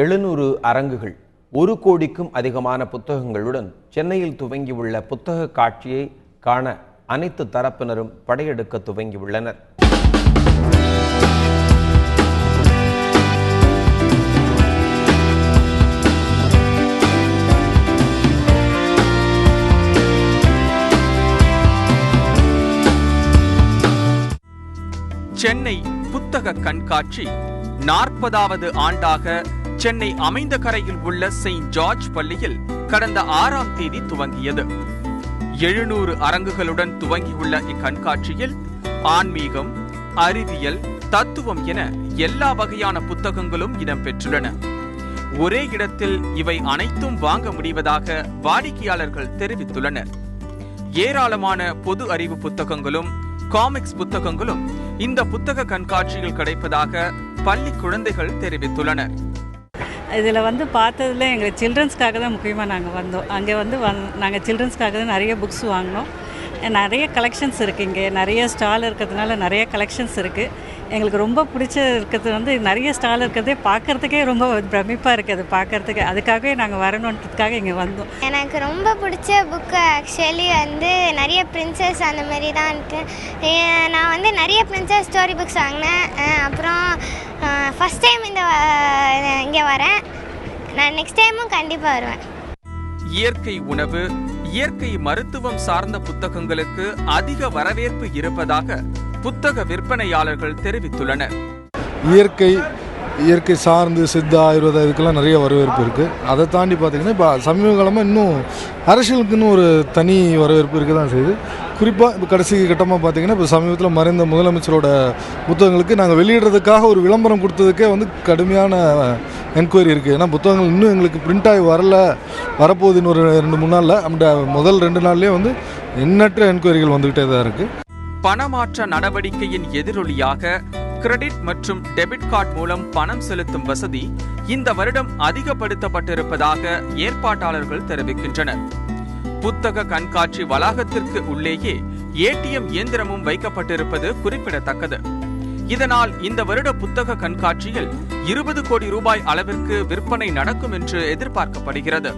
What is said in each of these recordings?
700 அரங்குகள் 1 கோடிக்கும் அதிகமான புத்தகங்களுடன் சென்னையில் துவங்கியுள்ள புத்தக காட்சியை காண அனைத்து தரப்பினரும் படையெடுக்க துவங்கியுள்ளனர். சென்னை புத்தக கண்காட்சி 40வது ஆண்டாக சென்னை அமைந்த கரையில் உள்ள செயின்ட் ஜார்ஜ் பள்ளியில் கடந்த 6ஆம் தேதி துவங்கியது. 700 அரங்குகளுடன் துவங்கியுள்ள இக்கண்காட்சியில் ஆன்மீகம், அறிவியல், தத்துவம் என எல்லா வகையான புத்தகங்களும் இடம்பெற்றுள்ளன. ஒரே இடத்தில் இவை அனைத்தும் வாங்க முடிவதாக வாடிக்கையாளர்கள் தெரிவித்துள்ளனர். ஏராளமான பொது அறிவு புத்தகங்களும் காமிக்ஸ் புத்தகங்களும் இந்த புத்தக கண்காட்சியில் கிடைப்பதாக பள்ளி குழந்தைகள் தெரிவித்துள்ளனர். இதில் பார்த்ததில் எங்கள் சில்ட்ரன்ஸ்க்காக தான் முக்கியமாக நாங்கள் வந்தோம். அங்கே நாங்கள் சில்ட்ரன்ஸ்க்காக தான் நிறைய புக்ஸ் வாங்கினோம். நிறைய கலெக்ஷன்ஸ் இருக்குது. இங்கே நிறைய ஸ்டால் இருக்கிறதுனால நிறைய கலெக்ஷன்ஸ் இருக்குது. எங்களுக்கு ரொம்ப பிடிச்ச இருக்கிறது நிறைய ஸ்டால் இருக்கிறதே பார்க்குறதுக்கே ரொம்ப பிரமிப்பாக இருக்குது. பார்க்குறதுக்கு அதுக்காகவே நாங்கள் வரணுன்றதுக்காக இங்கே வந்தோம். எனக்கு ரொம்ப பிடிச்ச புக்கு ஆக்சுவலி நிறைய பிரின்சஸ் அந்த மாதிரி தான் இருக்குது. நான் நிறைய பிரின்சஸ் ஸ்டோரி புக்ஸ் வாங்கினேன். அப்புறம் ஃபஸ்ட் டைம் இங்கே வரேன். நான் நெக்ஸ்ட் டைமும் கண்டிப்பாக வருவேன். இயற்கை உணவு, இயற்கை மருத்துவம் சார்ந்த புத்தகங்களுக்கு அதிக வரவேற்பு இருப்பதாக புத்தக விற்பனையாளர்கள் தெரிவித்துள்ளனர். இயற்கை சார்ந்து சித்தா, ஆயுர்வேதா இதுக்கெல்லாம் நிறைய வரவேற்பு இருக்குது. அதை தாண்டி பார்த்திங்கன்னா இப்போ சமீப காலமாக இன்னும் அரசியலுக்குன்னு ஒரு தனி வரவேற்பு இருக்க தான் செய்யுது. குறிப்பாக இப்போ கடைசி கட்டமாக பார்த்திங்கன்னா இப்போ சமீபத்தில் மறைந்த முதலமைச்சரோட புத்தகங்களுக்கு நாங்கள் வெளியிடுறதுக்காக ஒரு விளம்பரம் கொடுத்ததுக்கே கடுமையான என்கொயரி இருக்குது. ஏன்னா புத்தகங்கள் இன்னும் எங்களுக்கு பிரிண்ட் ஆகி வரப்போகுது இன்னொரு 2-3 நாளில். அந்த முதல் 2 நாள்லேயே எண்ணற்ற என்கொயரிகள் வந்துக்கிட்டே தான் இருக்குது. பணமாற்ற நடவடிக்கையின் எதிரொலியாக கிரெடிட் மற்றும் டெபிட் கார்டு மூலம் பணம் செலுத்தும் வசதி இந்த வருடம் அதிகப்படுத்தப்பட்டிருப்பதாக ஏற்பாட்டாளர்கள் தெரிவிக்கின்றனர். புத்தக கண்காட்சி வளாகத்திற்கு உள்ளேயே ஏடிஎம் இயந்திரமும் வைக்கப்பட்டிருப்பது குறிப்பிடத்தக்கது. இதனால் இந்த வருட புத்தக கண்காட்சியில் 20 கோடி ரூபாய் அளவிற்கு விற்பனை நடக்கும் என்று எதிர்பார்க்கப்படுகிறது.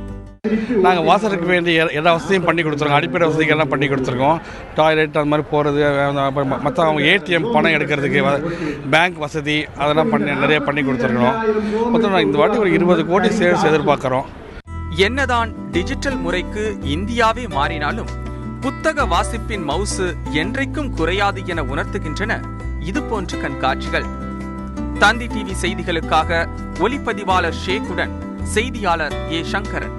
நாங்கள் வாசலுக்கு வேண்டிய எல்லா வசதியும் பண்ணி கொடுத்துருக்கோம். அடிப்படை வசதிகள்லாம் பண்ணி கொடுத்துருக்கோம். டாய்லெட் அந்த மாதிரி போகிறது, மற்ற அவங்க ஏடிஎம் பணம் எடுக்கிறதுக்கு பேங்க் வசதி அதெல்லாம் நிறைய பண்ணி கொடுத்துருக்கோம். மொத்தம் இந்த வாட்டி ஒரு 20 கோடி சேல்ஸ் எதிர்பார்க்குறோம். என்னதான் டிஜிட்டல் முறைக்கு இந்தியாவே மாறினாலும் புத்தக வாசிப்பின் மவுசு என்றைக்கும் குறையாது என உணர்த்துகின்றன இதுபோன்ற கண்காட்சிகள். தந்தி டிவி செய்திகளுக்காக ஒளிப்பதிவாளர் ஷேக்குடன் செய்தியாளர் ஏ. சங்கரன்.